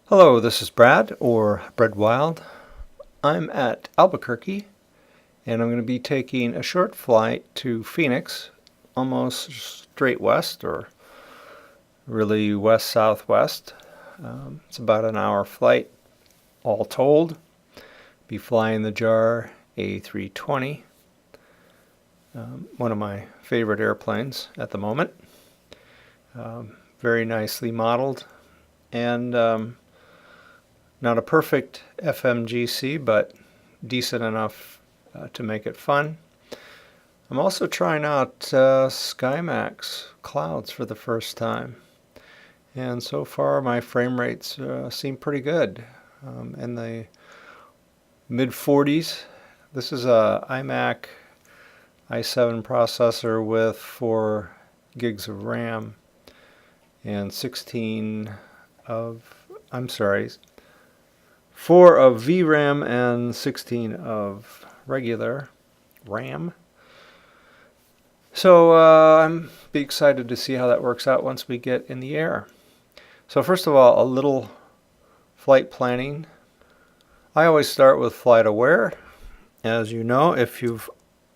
Hello, this is Brad, or Bread Wild. I'm at Albuquerque, and I'm going to be taking a short flight to Phoenix, almost straight west, or really west-southwest. It's about an hour flight, all told. Be flying the JAR A320, one of my favorite airplanes at the moment. Very nicely modeled, and not a perfect FMGC, but decent enough to make it fun. I'm also trying out Skymaxx clouds for the first time, and so far my frame rates seem pretty good, in the mid 40s. This is a iMac i7 processor with 4 gigs of RAM and 4 of VRAM and 16 of regular RAM. So I'm be excited to see how that works out once we get in the air. So first of all, a little flight planning. I always start with flight aware, as you know if you've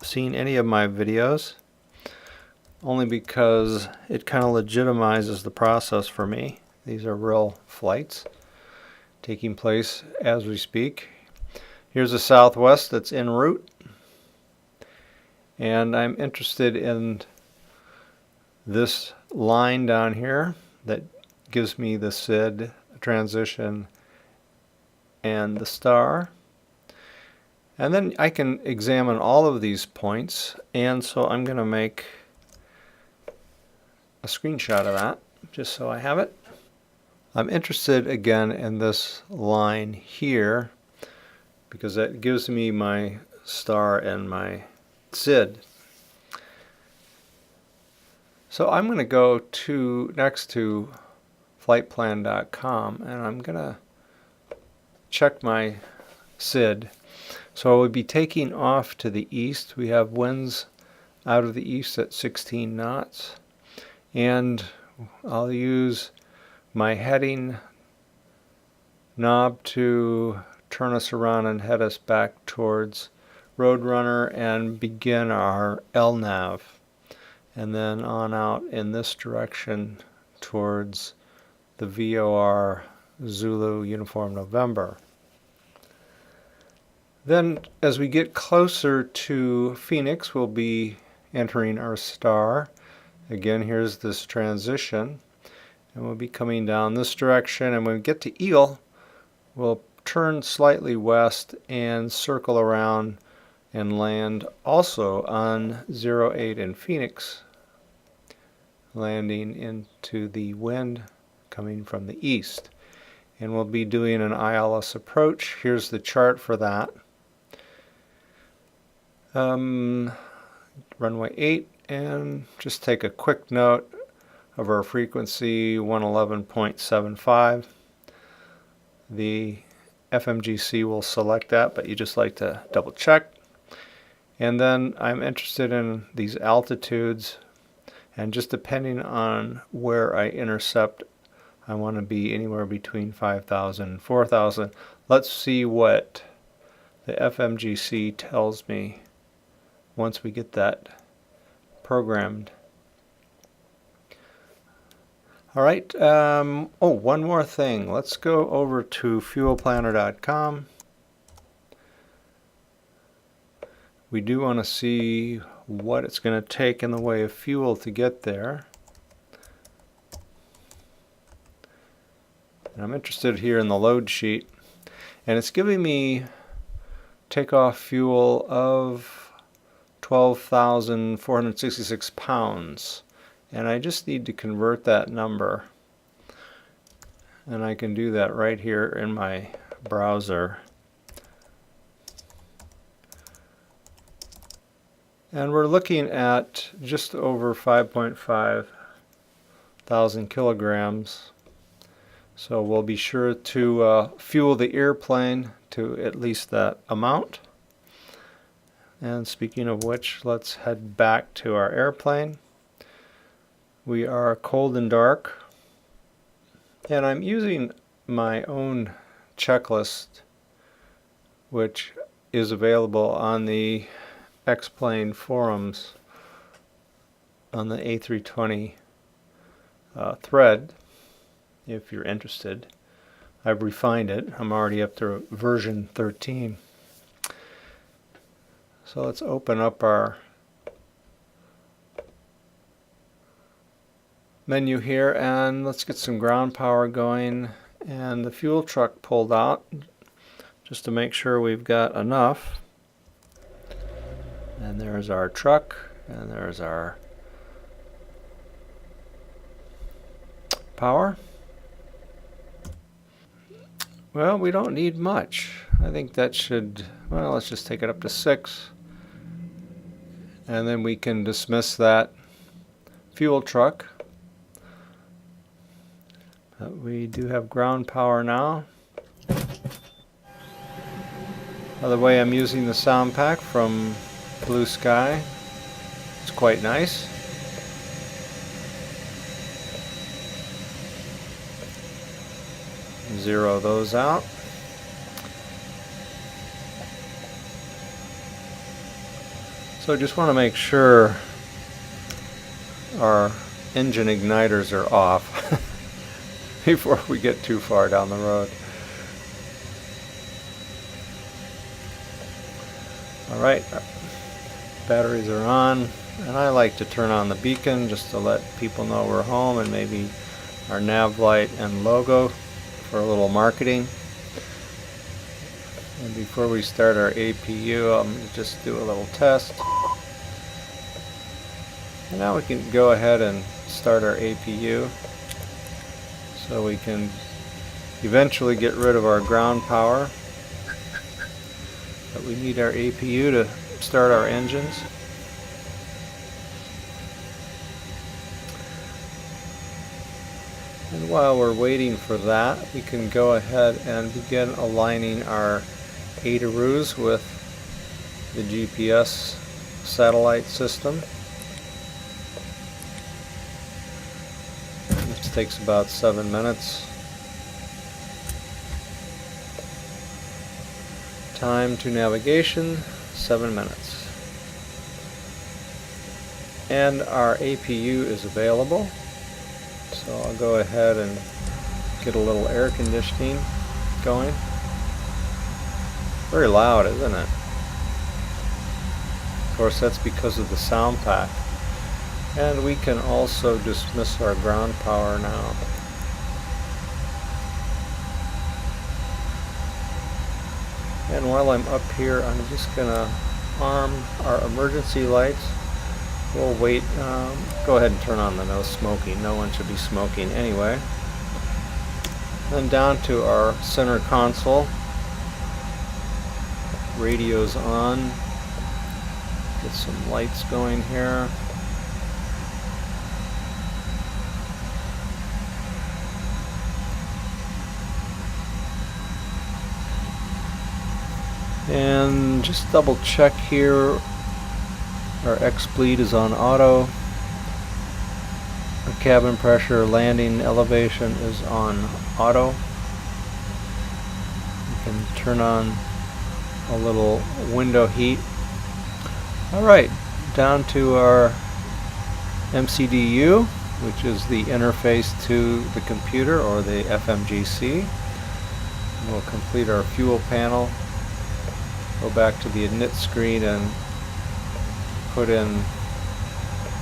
seen any of my videos, only because it kind of legitimizes the process for me. These are real flights taking place as we speak. Here's a Southwest that's en route, and I'm interested in this line down here that gives me the SID transition and the star, and then I can examine all of these points, and so I'm going to make a screenshot of that just so I have it. I'm interested again in this line here because that gives me my star and my SID. So I'm going to go next to flightplan.com, and I'm going to check my SID. So I would be taking off to the east. We have winds out of the east at 16 knots, and I'll use my heading knob to turn us around and head us back towards Roadrunner and begin our LNAV, and then on out in this direction towards the VOR Zulu Uniform November. Then as we get closer to Phoenix, we'll be entering our star. Again, here's this transition, and we'll be coming down this direction, and when we get to Eel, we'll turn slightly west and circle around and land also on 08 in Phoenix, landing into the wind coming from the east. And we'll be doing an ILS approach. Here's the chart for that. Runway 8, and just take a quick note of our frequency, 111.75. The FMGC will select that, but you just like to double check. And then I'm interested in these altitudes, and just depending on where I intercept, I want to be anywhere between 5,000 and 4,000. Let's see what the FMGC tells me once we get that programmed. All right, one more thing. Let's go over to fuelplanner.com. We do want to see what it's going to take in the way of fuel to get there. And I'm interested here in the load sheet, and it's giving me takeoff fuel of 12,466 pounds. And I just need to convert that number, and I can do that right here in my browser. And we're looking at just over 5.5 thousand kilograms. So we'll be sure to fuel the airplane to at least that amount. And speaking of which, let's head back to our airplane. We are cold and dark, and I'm using my own checklist, which is available on the X-Plane forums on the A320 thread, if you're interested. I've refined it. I'm already up to version 13. So let's open up our menu here and let's get some ground power going, and the fuel truck pulled out just to make sure we've got enough. And there's our truck, and there's our power. Well, we don't need much. I think that should, well, let's just take it up to 6. And then we can dismiss that fuel truck. But we do have ground power now. By the way, I'm using the sound pack from Blue Sky. It's quite nice. Zero those out. So just want to make sure our engine igniters are off before we get too far down the road. Alright, batteries are on, and I like to turn on the beacon just to let people know we're home, and maybe our nav light and logo for a little marketing. And before we start our APU, I'm going to just do a little test. And now we can go ahead and start our APU, so we can eventually get rid of our ground power. But we need our APU to start our engines. And while we're waiting for that, we can go ahead and begin aligning our ADARUs with the GPS satellite system. This takes about 7 minutes. Time to navigation, 7 minutes. And our APU is available. So I'll go ahead and get a little air conditioning going. Very loud, isn't it? Of course, that's because of the sound pack. And we can also dismiss our ground power now. And while I'm up here, I'm just going to arm our emergency lights. We'll wait. Go ahead and turn on the no smoking. No one should be smoking anyway. Then down to our center console. Radio's on. Get some lights going here. And just double check here. Our X-bleed is on auto. Our cabin pressure, landing elevation is on auto. You can turn on a little window heat. Alright, down to our MCDU, which is the interface to the computer, or the FMGC. We'll complete our fuel panel. Go back to the init screen and put in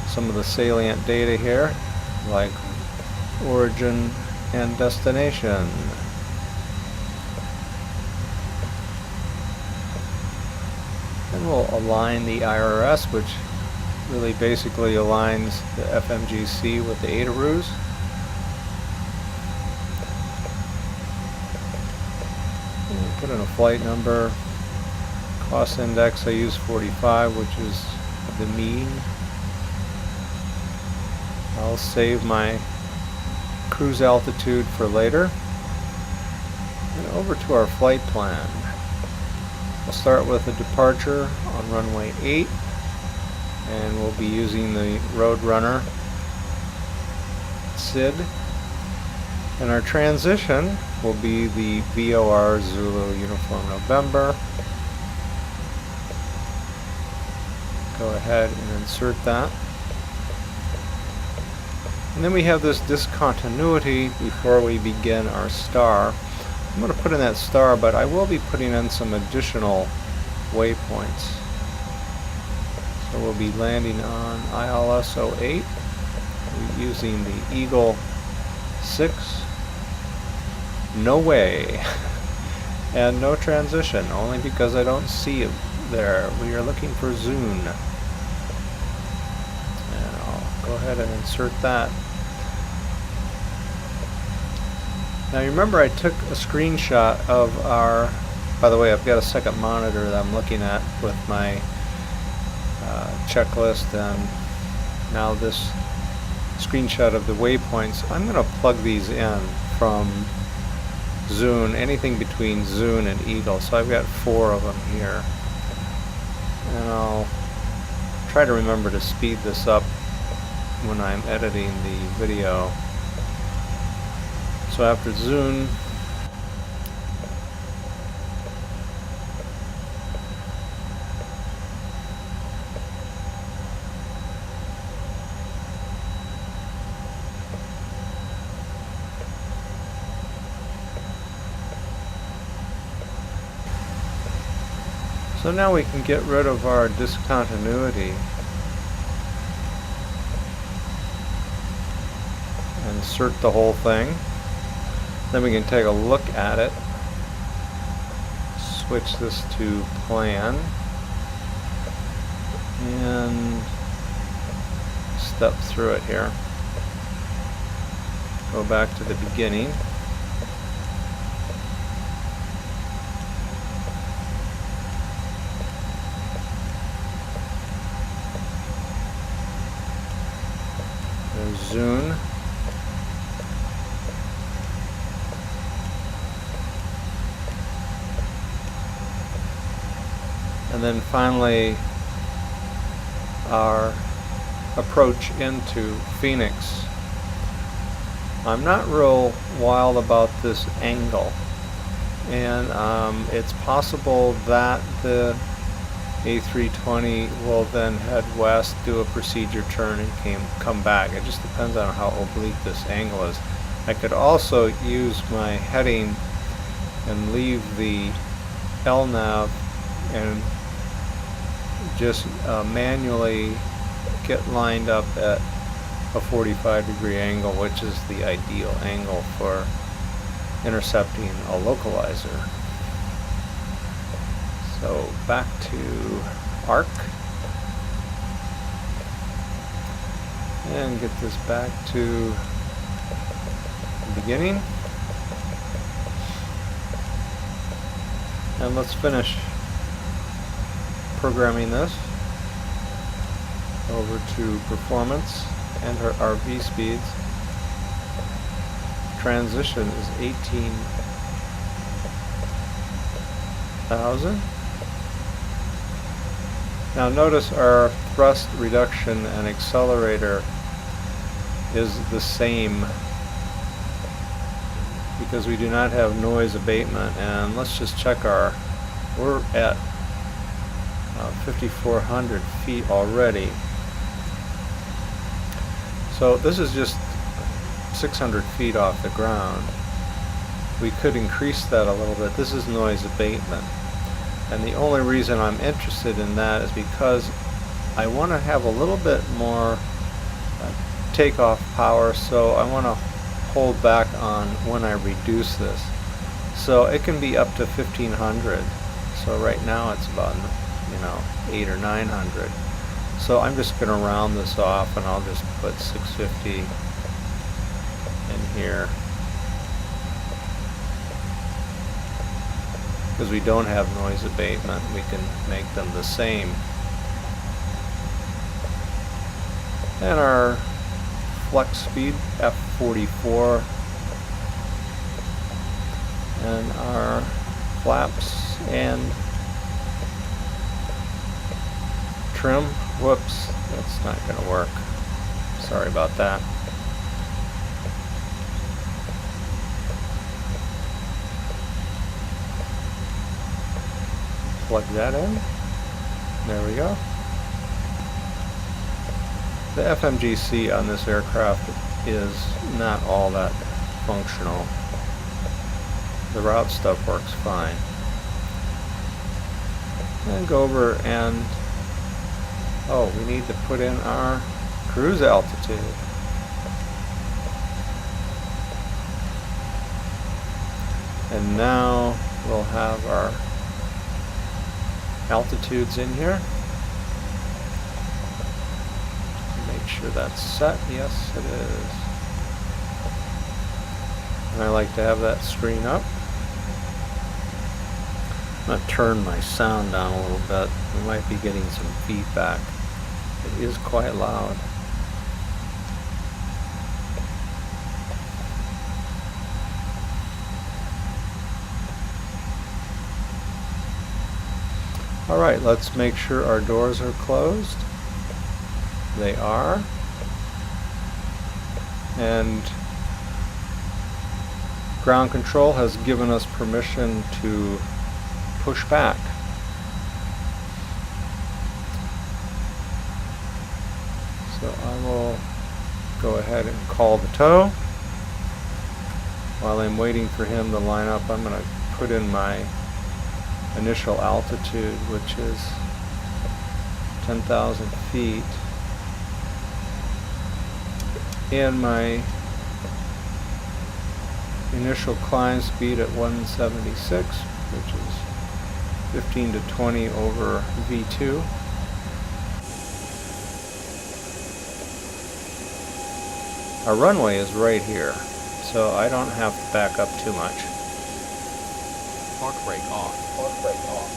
some of the salient data here, like origin and destination. And we'll align the IRS, which really basically aligns the FMGC with the ADARUs. And we'll put in a flight number. Cost index, I use 45, which is the mean. I'll save my cruise altitude for later. And over to our flight plan. We'll start with a departure on runway 8, and we'll be using the Roadrunner SID. And our transition will be the VOR Zulu Uniform November. Go ahead and insert that. And then we have this discontinuity before we begin our star. I'm going to put in that star, but I will be putting in some additional waypoints. So we'll be landing on ILS 08 using the Eagle 6. No way. And no transition, only because I don't see it there. We are looking for Zune. And I'll go ahead and insert that. Now you remember I took a screenshot of our, by the way, I've got a second monitor that I'm looking at with my checklist, and now this screenshot of the waypoints. I'm going to plug these in from Zune, anything between Zune and Eagle. So I've got 4 of them here. And I'll try to remember to speed this up when I'm editing the video. So after Zune, so now we can get rid of our discontinuity and insert the whole thing. Then we can take a look at it, switch this to plan, and step through it here. Go back to the beginning. There's Zune. And then finally our approach into Phoenix. I'm not real wild about this angle, and it's possible that the A320 will then head west, do a procedure turn, and come back. It just depends on how oblique this angle is. I could also use my heading and leave the LNAV and just manually get lined up at a 45-degree angle, which is the ideal angle for intercepting a localizer. So back to ARC and get this back to the beginning, and let's finish programming this. Over to performance, enter our V speeds. Transition is 18,000. Now notice our thrust reduction and accelerator is the same because we do not have noise abatement. And let's just check we're at 5,400 feet already. So this is just 600 feet off the ground. We could increase that a little bit. This is noise abatement. And the only reason I'm interested in that is because I want to have a little bit more takeoff power, so I want to hold back on when I reduce this. So it can be up to 1,500. So right now it's about 800 or 900. So I'm just going to round this off, and I'll just put 650 in here because we don't have noise abatement. We can make them the same. And our flex speed F44, and our flaps and trim. Whoops, that's not going to work. Sorry about that. plug that in. There we go. The FMGC on this aircraft is not all that functional. The route stuff works fine. And go over and, oh, we need to put in our cruise altitude. And now we'll have our altitudes in here. Make sure that's set. Yes, it is. And I like to have that screen up. I'm going to turn my sound down a little bit. We might be getting some feedback. It is quite loud. Alright, let's make sure our doors are closed. They are. And ground control has given us permission to push back. So I will go ahead and call the tow. While I'm waiting for him to line up, I'm going to put in my initial altitude, which is 10,000 feet, and my initial climb speed at 176, which is 15 to 20 over V2. Our runway is right here, so I don't have to back up too much. Park brake off. Park brake off.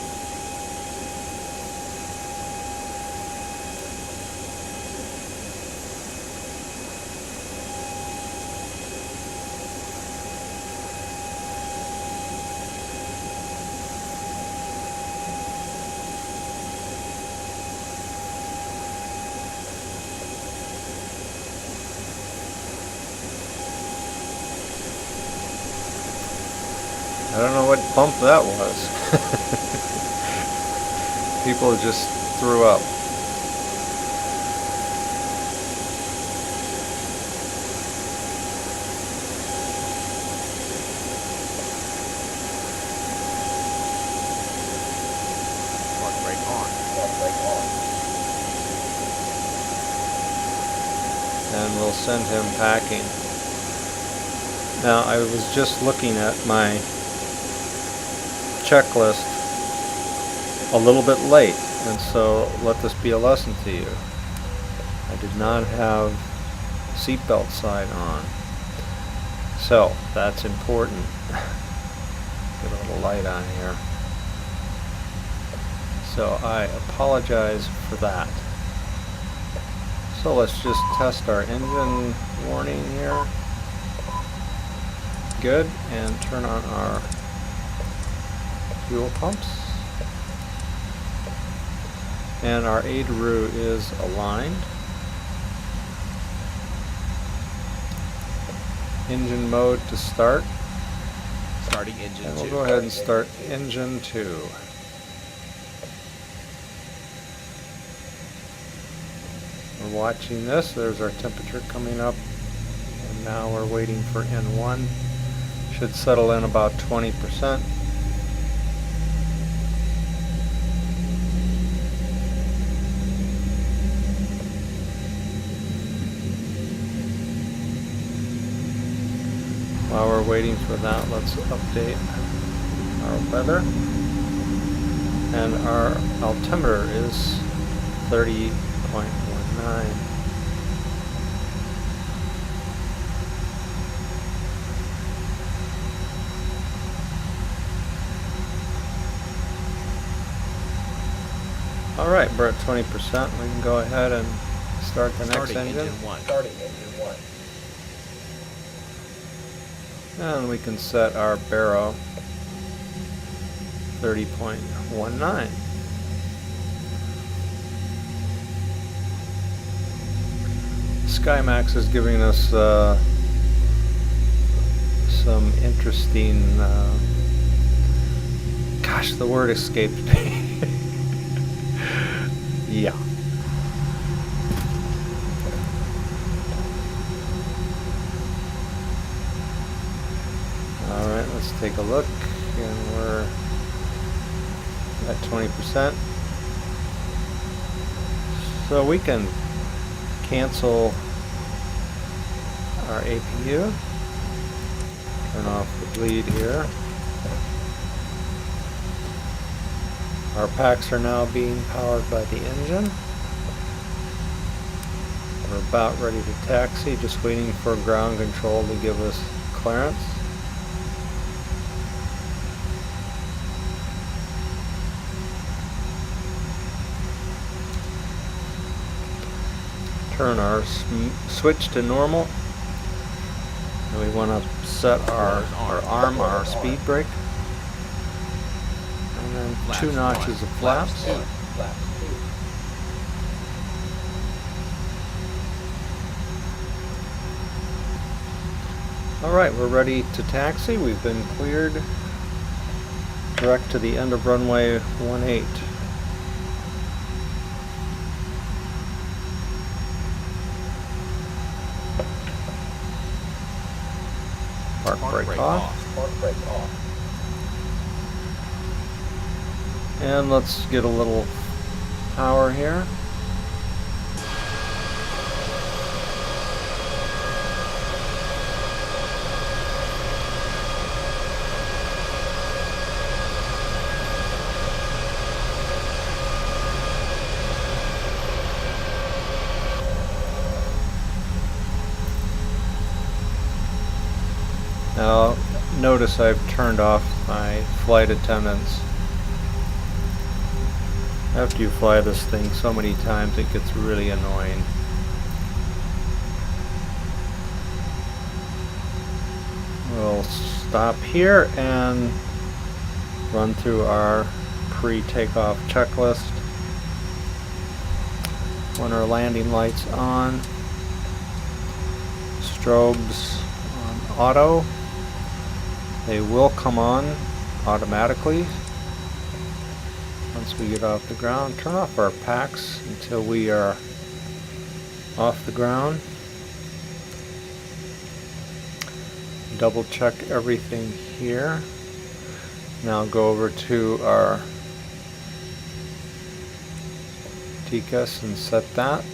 I don't know what bump that was. People just threw up. Park brake on. Park brake on. And we'll send him packing. Now, I was just looking at my checklist a little bit late, and so let this be a lesson to you. I did not have seatbelt sign on, so that's important. Get a little light on here. So I apologize for that. So let's just test our engine warning here. Good, and turn on our fuel pumps. And our aileroo is aligned. Engine mode to start. Starting engine 2. And we'll go ahead and start engine 2. We're watching this. There's our temperature coming up. And now we're waiting for N1. Should settle in about 20%. While we're waiting for that, let's update our weather. And our altimeter is 30.19. Alright, we're at 20%. We can go ahead and start the next engine. Starting engine 1. And we can set our baro 30.19. Skymaxx is giving us some interesting, gosh, the word escaped me. Yeah. Alright, let's take a look. And we're at 20%. So we can cancel our APU. Turn off the bleed here. Our packs are now being powered by the engine. We're about ready to taxi, just waiting for ground control to give us clearance. Turn our switch to normal. And we want to set our arm, our speed brake. And then Flaps 2 notches one, of flaps. flaps two. Alright, we're ready to taxi. We've been cleared direct to the end of runway 18. Park brake off. Park brake off. And let's get a little power here. Now, notice I've turned off my flight attendants. After you fly this thing so many times, it gets really annoying. We'll stop here and run through our pre-takeoff checklist. When our landing lights on, strobes on auto. They will come on automatically once we get off the ground. Turn off our packs until we are off the ground. Double check everything here. Now go over to our TCAS and set that.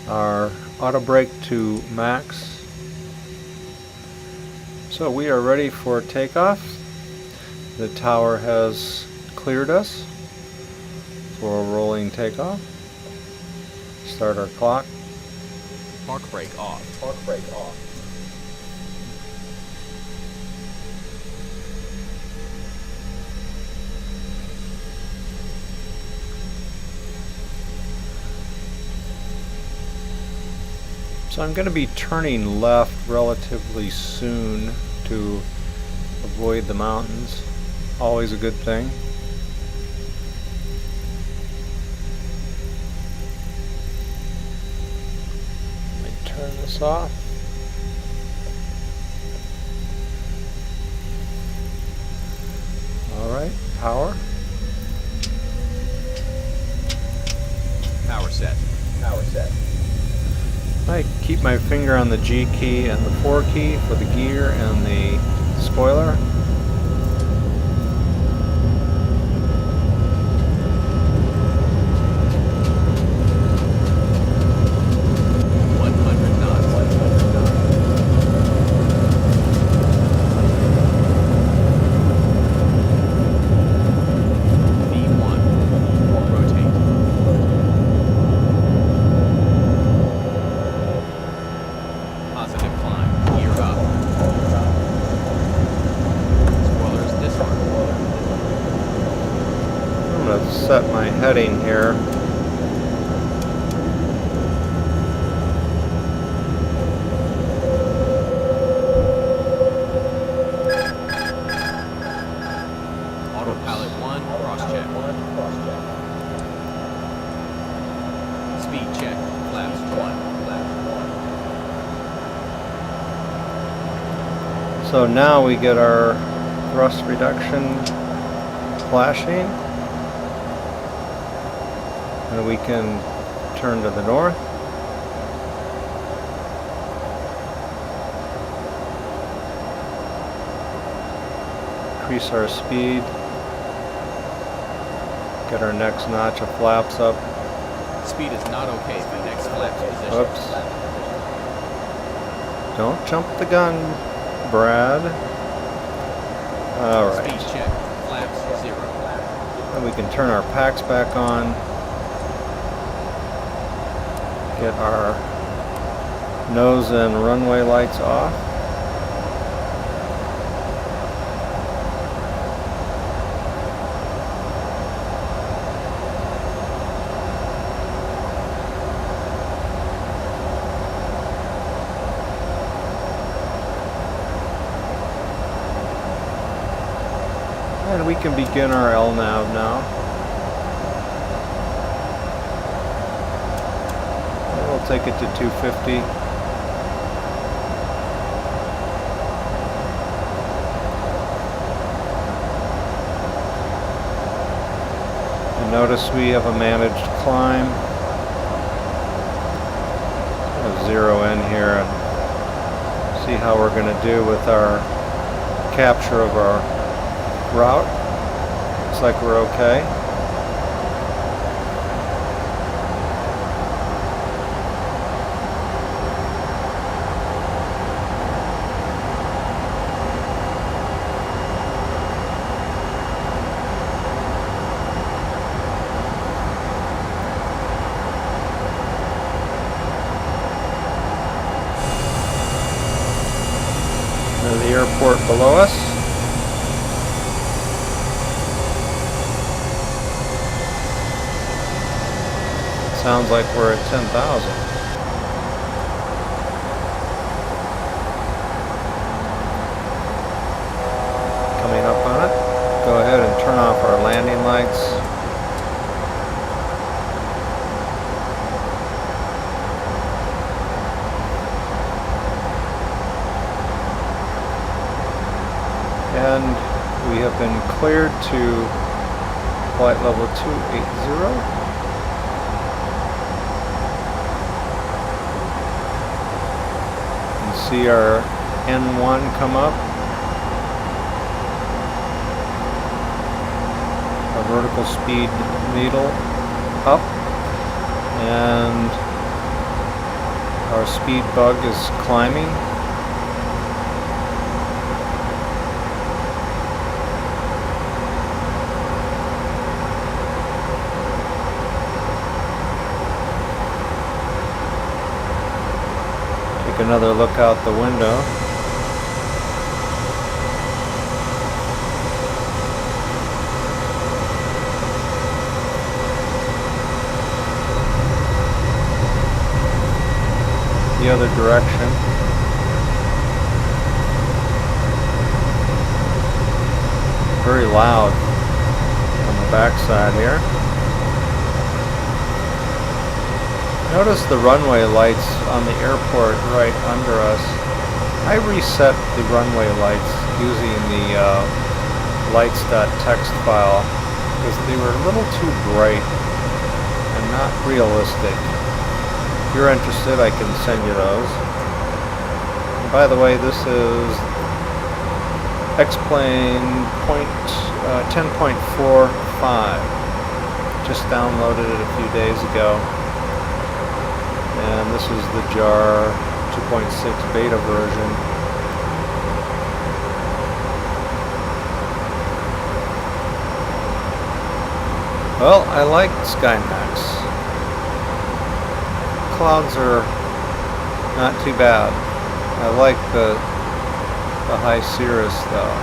Our auto brake to max. So we are ready for takeoff. The tower has cleared us for a rolling takeoff. Start our clock. Park brake off. Park brake off. So I'm going to be turning left relatively soon to avoid the mountains. Always a good thing. Let me turn this off. Alright, power. Power set. Power set. I keep my finger on the G key and the 4 key for the gear and the spoiler. Set my heading here. Autopilot 1, cross-check. Speed check. Flaps 1. Flaps 1. So now we get our thrust reduction flashing, and we can turn to the north. Increase our speed. Get our next notch of flaps up. Speed is not okay for next flaps position. Oops. Don't jump the gun, Brad. Alright. Speed check. Flaps 0. Then we can turn our packs back on. Get our nose and runway lights off. And we can begin our LNAV now. And we'll take it to 250. And notice we have a managed climb. I'll zero in here and see how we're going to do with our capture of our route. Looks like we're okay. There's the airport below us. Sounds like we're at 10,000. Coming up on it. Go ahead and turn off our landing lights. And we have been cleared to flight level 280. See our N1 come up. Our vertical speed needle up. And our speed bug is climbing. Another look out the window. The other direction. Very loud on the backside here. Notice the runway lights on the airport right under us. I reset the runway lights using the lights.txt file because they were a little too bright and not realistic. If you're interested, I can send you those. And by the way, this is X-Plane 10.45. Just downloaded it a few days ago. And this is the JAR 2.6 beta version. Well, I like Skymaxx. Clouds are not too bad. I like the high cirrus though.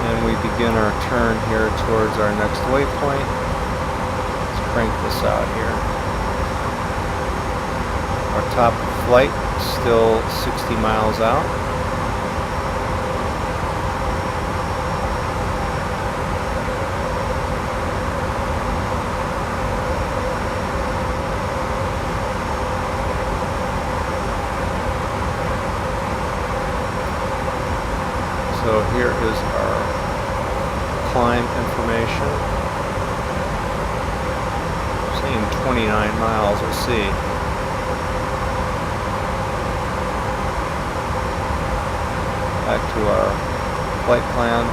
And we begin our turn here towards our next waypoint. Let's crank this out here. Our top flight still 60 miles out. 29 miles, we'll see. Back to our flight plan.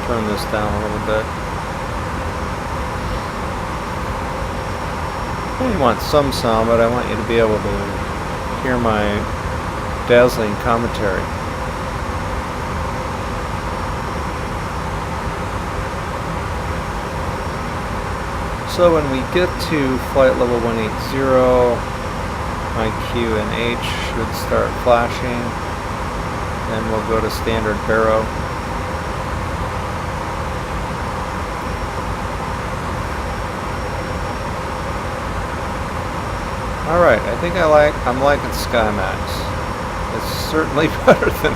Turn this down a little bit. I only want some sound, but I want you to be able to hear my dazzling commentary. So when we get to flight level 180, my Q and H should start flashing, and we'll go to standard baro. Alright, I think I'm liking Skymaxx. It's certainly better than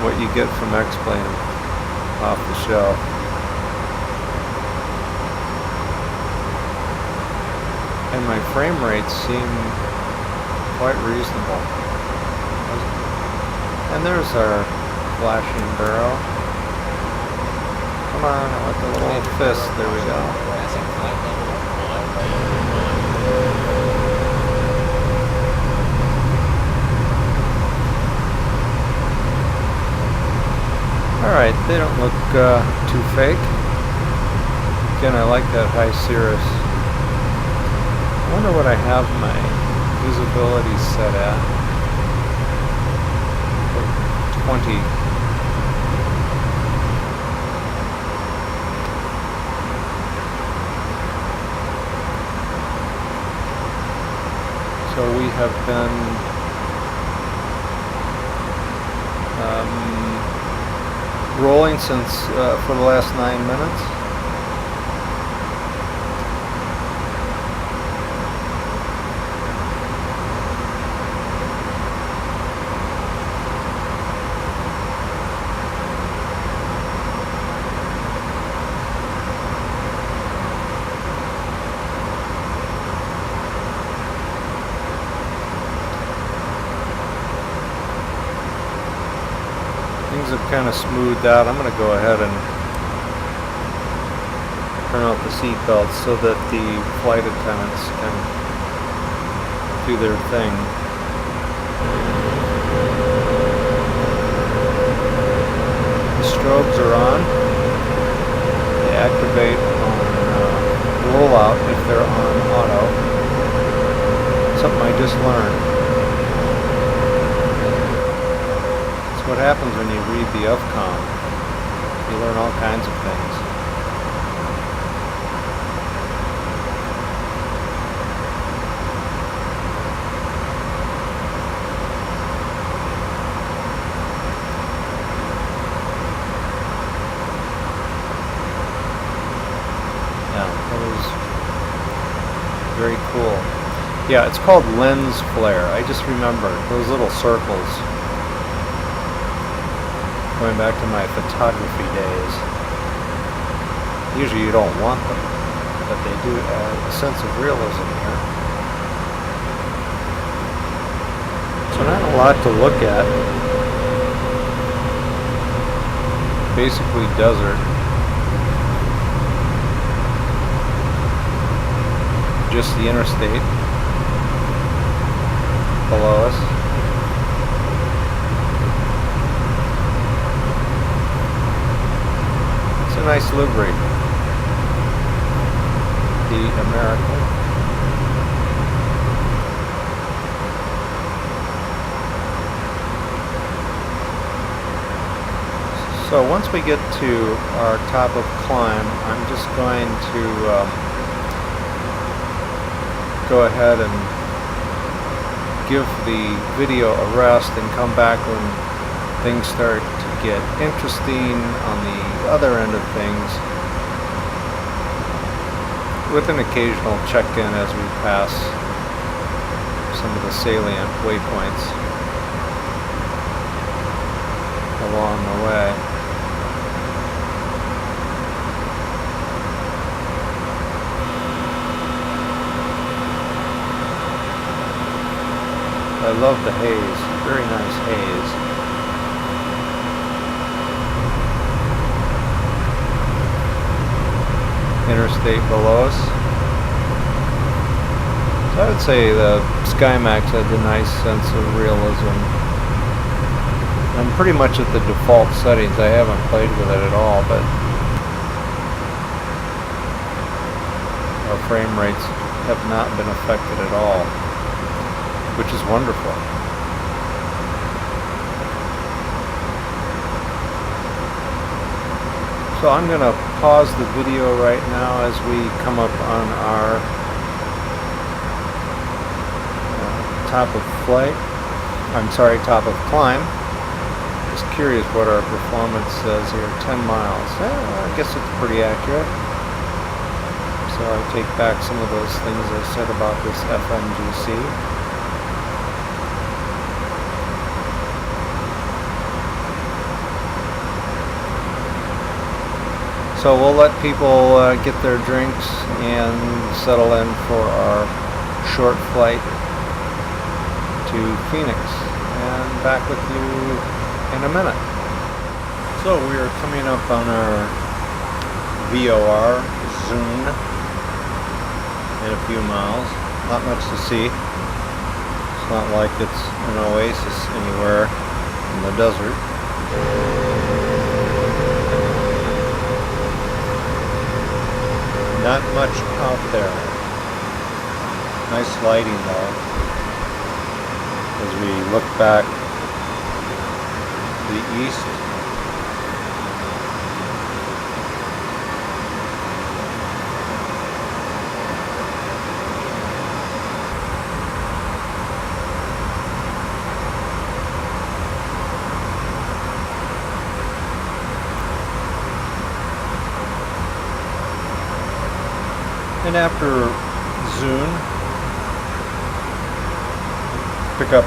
what you get from X-Plane off the shelf. And my frame rates seem quite reasonable. And there's our flashing baro. Come on, I want the little fist. There we go. Passing flight level 1. Alright, they don't look too fake. Again, I like that high cirrus. I wonder what I have my visibility set at. 20. So we have been rolling since for the last 9 minutes. Things have kind of smoothed out. I'm going to go ahead and turn off the seat belts so that the flight attendants can do their thing. The strobes are on. They activate on rollout if they're on auto. Something I just learned. What happens when you read the FCOM. You learn all kinds of things. Yeah, that was very cool. Yeah, it's called lens flare. I just remember those little circles. Going back to my photography days. Usually you don't want them, but they do add a sense of realism here. So not a lot to look at. Basically desert. Just the interstate below us. A nice livery, the American. So once we get to our top of climb, I'm just going to go ahead and give the video a rest and come back when things start to get interesting on the other end of things, with an occasional check-in as we pass some of the salient waypoints along the way. I love the haze, very nice haze. interstate below us. So I would say the Skymaxx had a nice sense of realism. I'm pretty much at the default settings. I haven't played with it at all, but our frame rates have not been affected at all, which is wonderful. So I'm going to pause the video right now as we come up on our top of flight. Top of climb. Just curious what our performance says here. 10 miles. I guess it's pretty accurate. So I take back some of those things I said about this FMGC. So we'll let people get their drinks and settle in for our short flight to Phoenix, and back with you in a minute. So we are coming up on our VOR Zune in a few miles. Not much to see. It's not like it's an oasis anywhere in the desert. Not much out there. Nice lighting though, as we look back to the east. And after Zune, pick up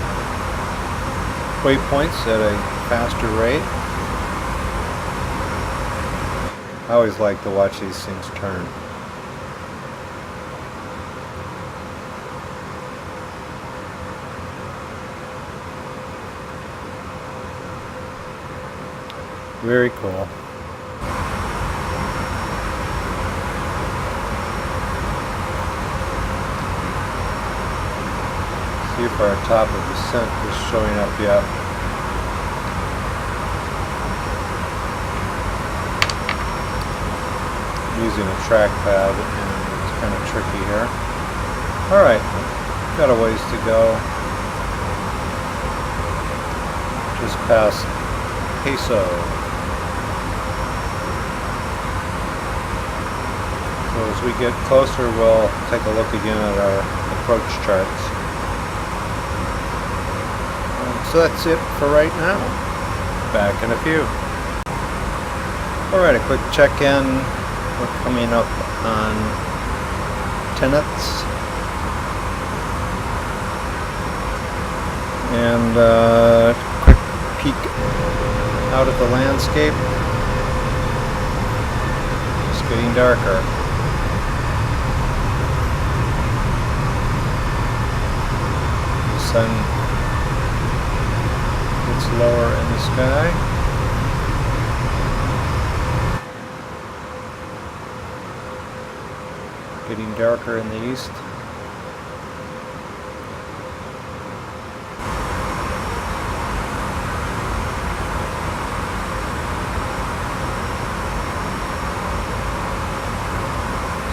waypoints at a faster rate. I always like to watch these things turn. Very cool. See if our top of descent is showing up yet. I'm using a trackpad and it's kind of tricky here. Alright, got a ways to go. Just past Peso. So as we get closer, we'll take a look again at our approach charts. So that's it for right now. Back in a few. Alright, a quick check-in. We're coming up on Tenets. And quick peek out at the landscape. It's getting darker. The sun gets lower in the sky. Getting darker in the east.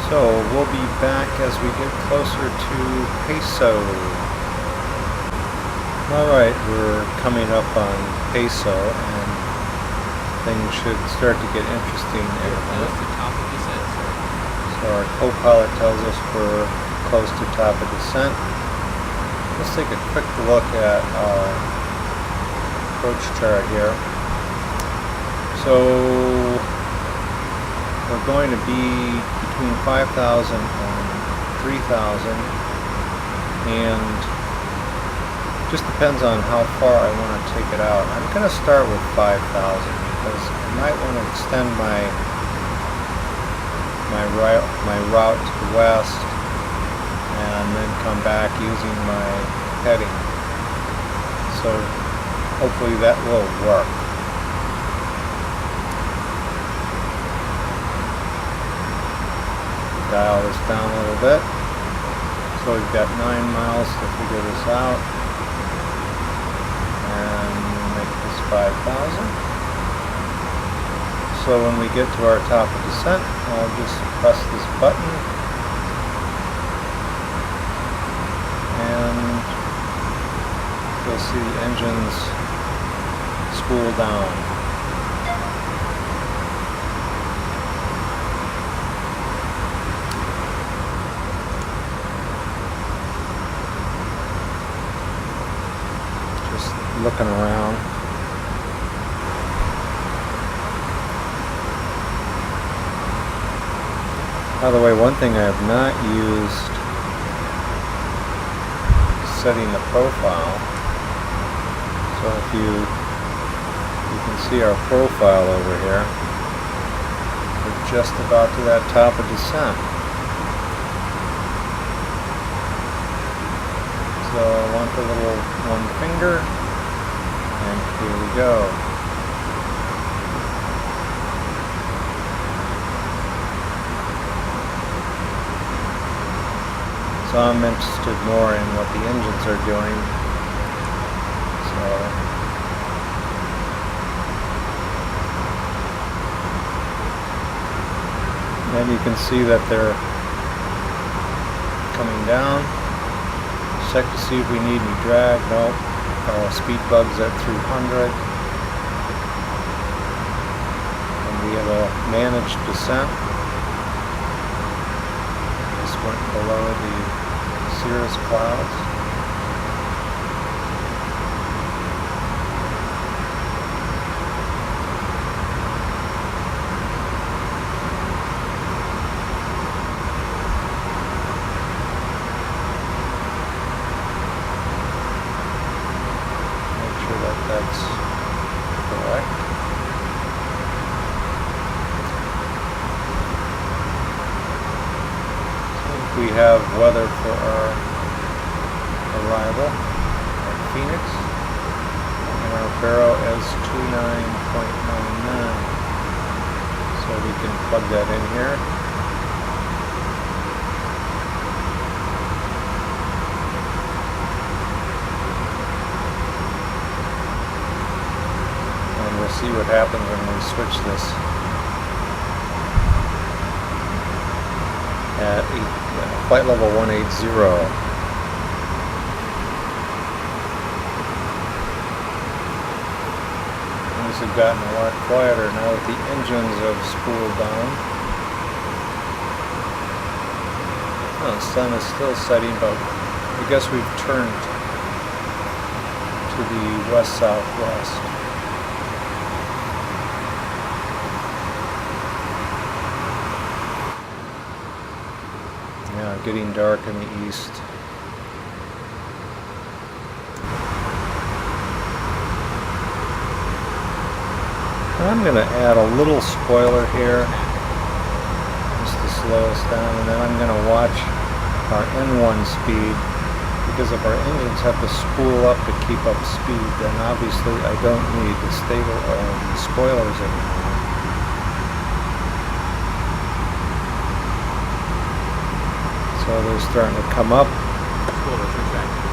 So we'll be back as we get closer to Peso. Alright, we're coming up on Peso and things should start to get interesting there. So our co-pilot tells us we're close to top of descent. Let's take a quick look at our approach chart here. So we're going to be between 5,000 and 3,000, and just depends on how far I want to take it out. I'm going to start with 5,000 because I might want to extend my route to the west and then come back using my heading. So hopefully that will work. dial this down a little bit. So we've got 9 miles to figure this out. And make this 5,000. So when we get to our top of descent, I'll just press this button and you'll see the engines spool down. Just looking around. By the way, one thing I have not used is setting the profile. So if you can see our profile over here, we're just about to that top of descent. So I want the little one finger, and here we go. So I'm interested more in what the engines are doing. So then you can see that they're coming down. Check to see if we need any drag. Nope. Speed bug's at 300. And we have a managed descent. This went below the cirrus clouds. Make sure that that's correct. We have weather for our arrival at Phoenix, and our baro is 29.99, so we can plug that in here. And we'll see what happens when we switch this at flight level 180. Things have gotten a lot quieter now that the engines have spooled down. Oh, the sun is still setting, but I guess we've turned to the west-southwest. Yeah, getting dark in the east. I'm going to add a little spoiler here just to slow us down, and then I'm going to watch our N1 speed, because if our engines have to spool up to keep up speed, then obviously I don't need the spoilers anymore. So they're starting to come up. Spoilers retracted.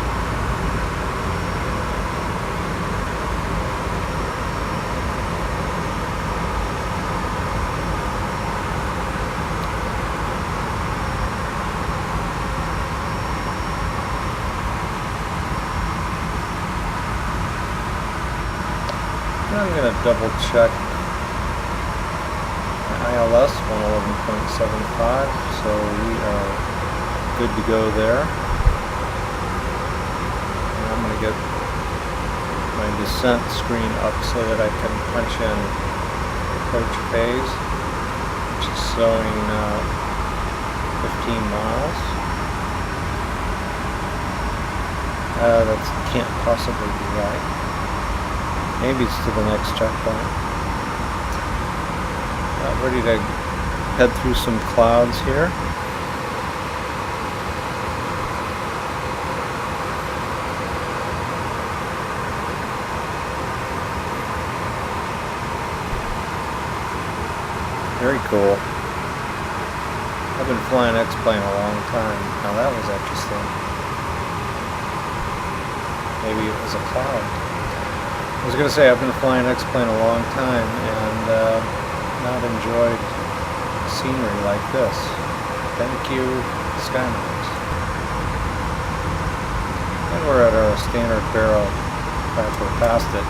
I'm going to double check my ILS 111.75, so we are good to go there. And I'm going to get my descent screen up so that I can punch in approach phase, which is showing 15 miles. That can't possibly be right. Maybe it's to the next checkpoint. Ready to head through some clouds here. Very cool. I've been flying X-plane a long time. Now that was interesting. Maybe it was a cloud. I was going to say I've been flying X-plane a long time and not enjoyed scenery like this. Thank you, Skymaxx. And we're at our standard barrel. In fact, we're past it.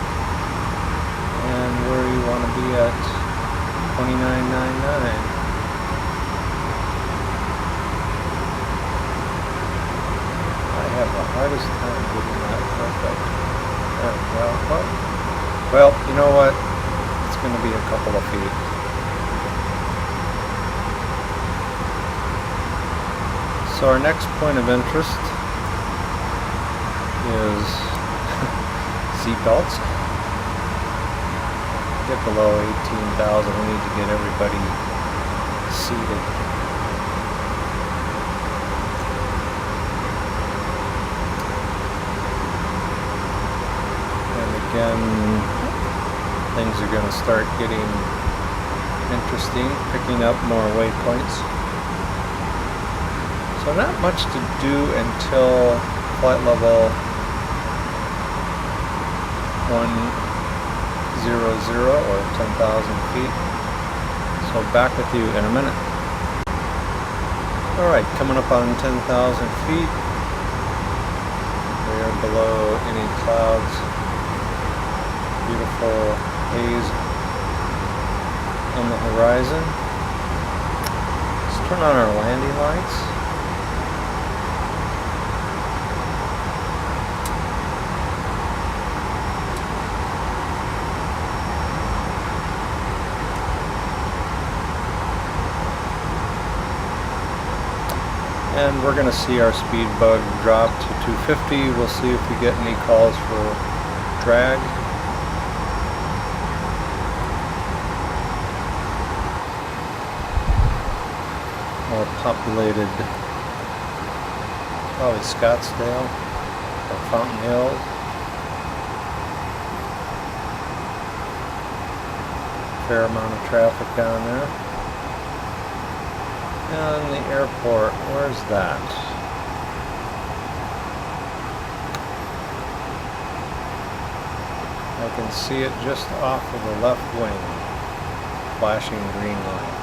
And where you want to be at 29.99. I have the hardest time getting that perfect. There we go. Well, you know what? It's going to be a couple of feet. So our next point of interest is seat belts. Get below 18,000, we need to get everybody seated. And again, things are going to start getting interesting, picking up more waypoints. So not much to do until flight level 100 or 10,000 feet. So back with you in a minute. Alright, coming up on 10,000 feet. We are below any clouds. Beautiful haze on the horizon. Let's turn on our landing lights. And we're going to see our speed bug drop to 250. We'll see if we get any calls for drag. More populated, probably Scottsdale or Fountain Hills. Fair amount of traffic down there. And the airport, where's that? I can see it just off of the left wing, flashing green light.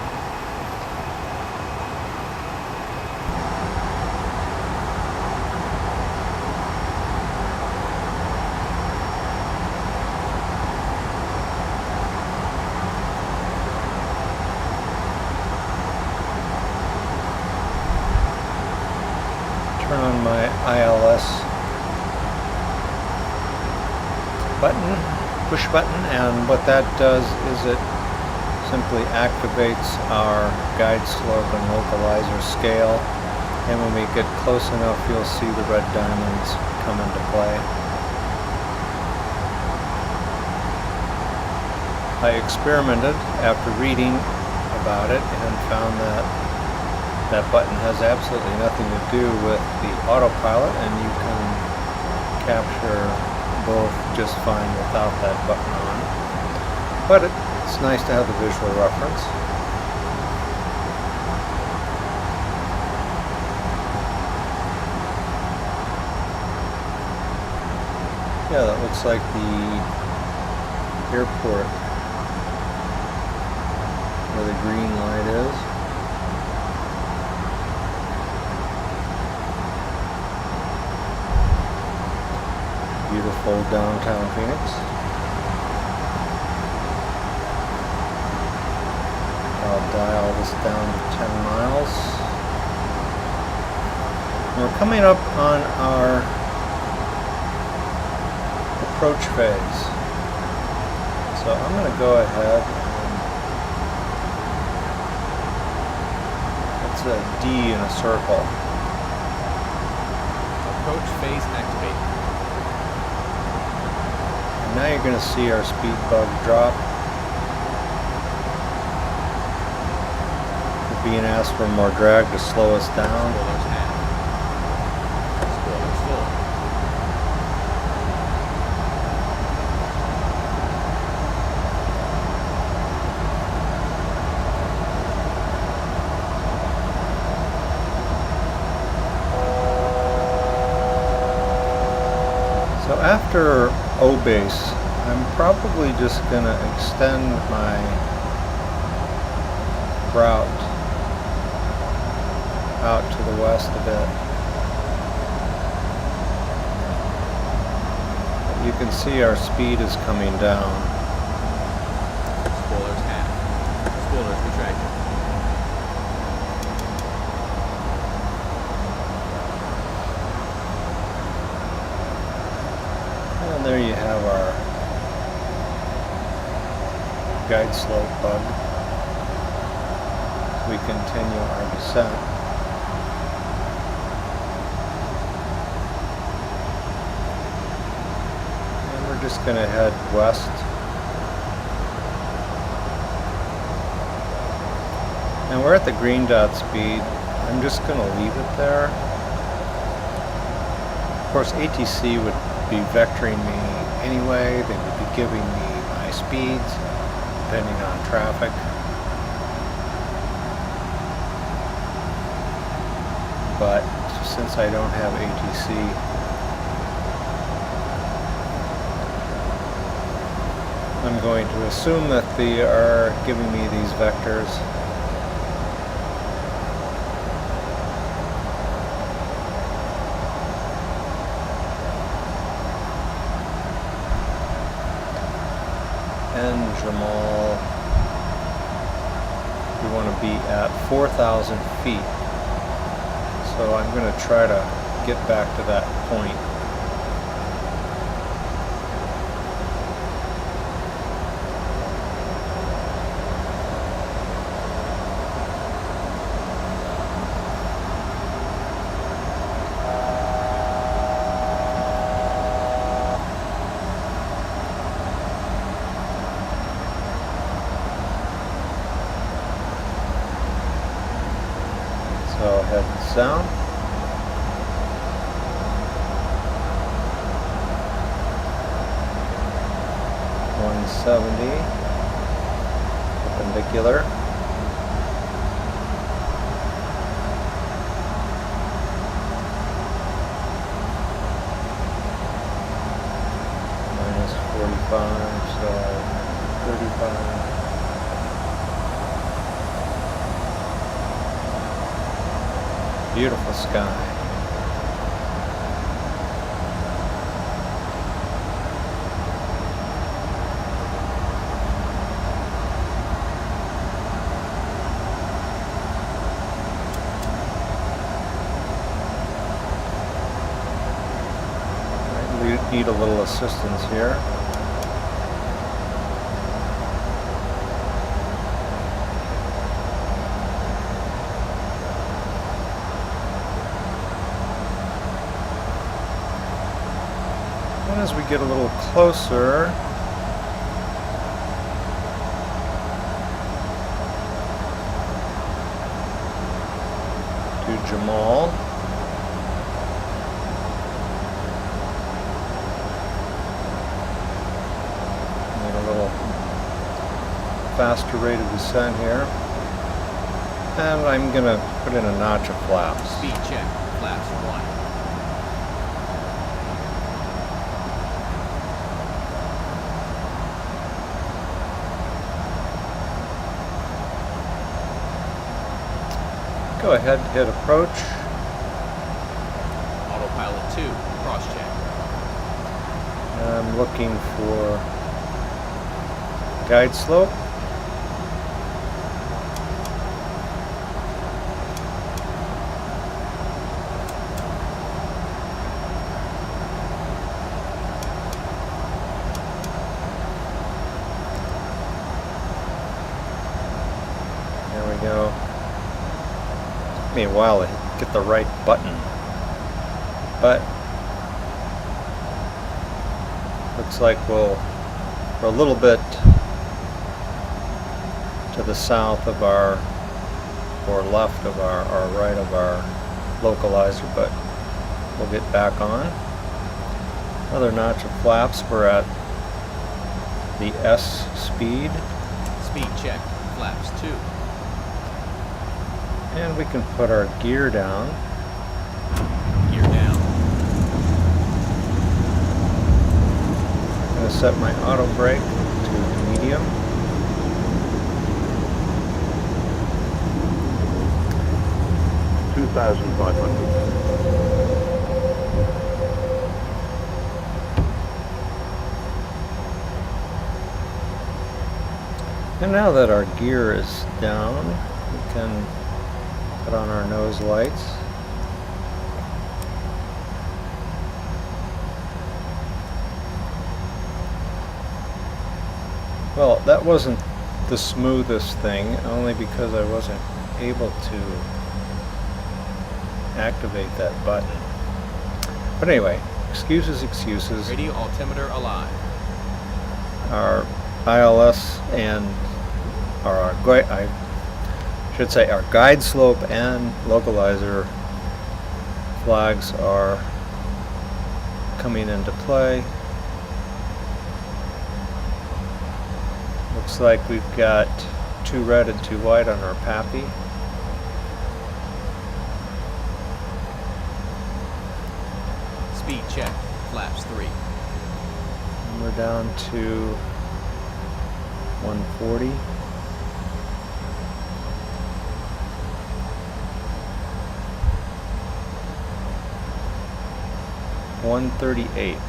Turn on my ILS button, push button, and what that does is it simply activates our guide slope and localizer scale, and when we get close enough you'll see the red diamonds come into play. I experimented after reading about it and found that that button has absolutely nothing to do with the autopilot, and you can capture both just fine without that button on. But it's nice to have the visual reference. Yeah, that looks like the airport where the green light is. Beautiful downtown Phoenix. I'll dial this down to 10 miles. We're coming up on our approach phase. So I'm going to go ahead and that's a D in a circle. Approach phase activated. Now you're going to see our speed bug drop. We're being asked for more drag to slow us down. Spoilers half. Spoilers full. base, I'm probably just going to extend my route out to the west a bit. You can see our speed is coming down. Spoilers half. Spoilers retracted. And there you have our guide slope bug. We continue our descent. And we're just going to head west. And we're at the green dot speed. I'm just going to leave it there. Of course, ATC would be vectoring me anyway. They would be giving me my speeds depending on traffic. But since I don't have ATC, I'm going to assume that they are giving me these vectors. And Jamal, we want to be at 4,000 feet. So I'm going to try to get back to that point. So head south. .170 perpendicular. -45, so 35. Beautiful sky. I need a little assistance here. And as we get a little closer, to Jamal, need a little faster rate of descent here, and I'm going to put in a notch of flaps. Speed check. Flaps 1. Go ahead and hit approach. Autopilot 2. Cross check. And I'm looking for guide slope. There we go. Took me a while to get the right button, but looks like we're a little bit to the south of our, or left of our, or right of our localizer, but we'll get back on. Another notch of flaps. We're at the S speed. Speed check. Flaps 2. And we can put our gear down. Gear down. going to set my auto brake to medium. And now that our gear is down, we can put on our nose lights. Well, that wasn't the smoothest thing, only because I wasn't able to activate that button. But anyway, excuses. Radio altimeter alive. Our ILS and our guide slope and localizer flags are coming into play. Looks like we've got 2 red and 2 white on our PAPI. Speed check. Flaps 3. And we're down to 140. $138.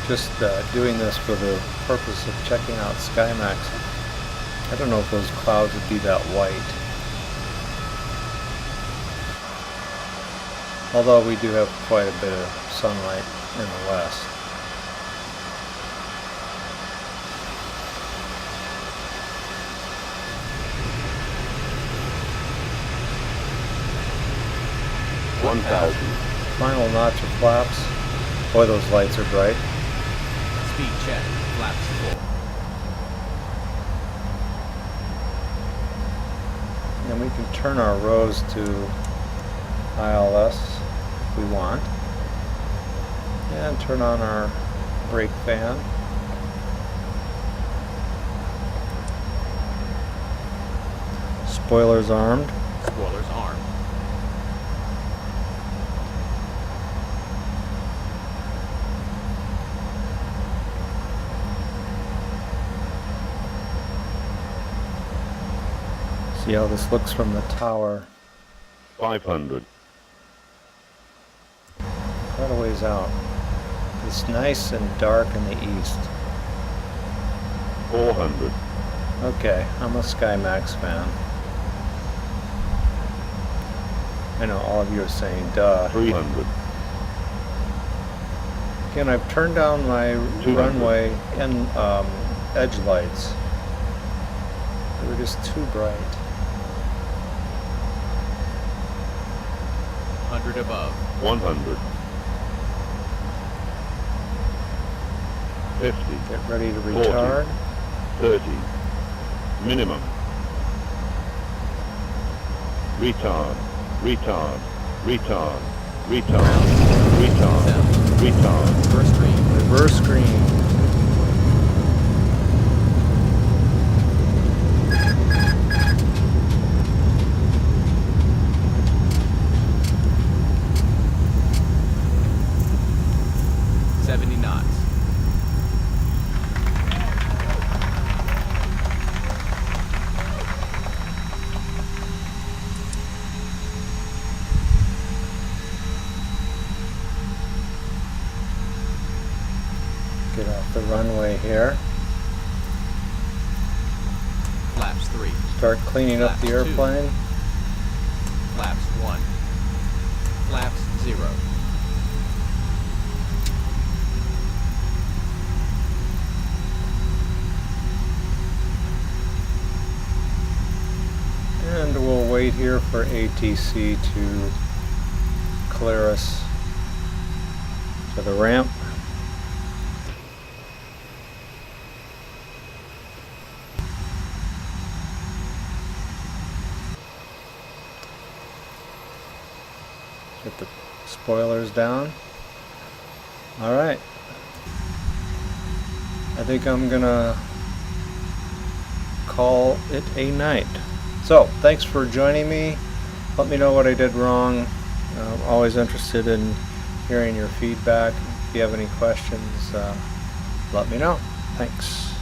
Just doing this for the purpose of checking out Skymaxx. I don't know if those clouds would be that white. Although we do have quite a bit of sunlight in the west. Final notch of flaps. Boy, those lights are bright. Speed check. Flaps 4. And we can turn our rows to ILS if we want. And turn on our brake fan. Spoilers armed. Spoilers armed. See how this looks from the tower. 500. Quite a ways out. It's nice and dark in the east. 400. Okay, I'm a Skymaxx fan. I know all of you are saying duh. 300. Again, I've turned down my 200. runway and edge lights. They were just too bright. 100 above. 100. 50. Get ready to 40. retard. 30. Minimum. Retard. Retard. Retard. Retard. Retard. Retard. Reverse green. Reverse green. Get off the runway here. Flaps 3. Start cleaning up the Flaps 2. airplane. Flaps 1. Flaps 0. And we'll wait here for ATC to clear us to the ramp. Get the spoilers down. All right. I think I'm gonna call it a night. So, thanks for joining me. Let me know what I did wrong. I'm always interested in hearing your feedback. If you have any questions, let me know. Thanks.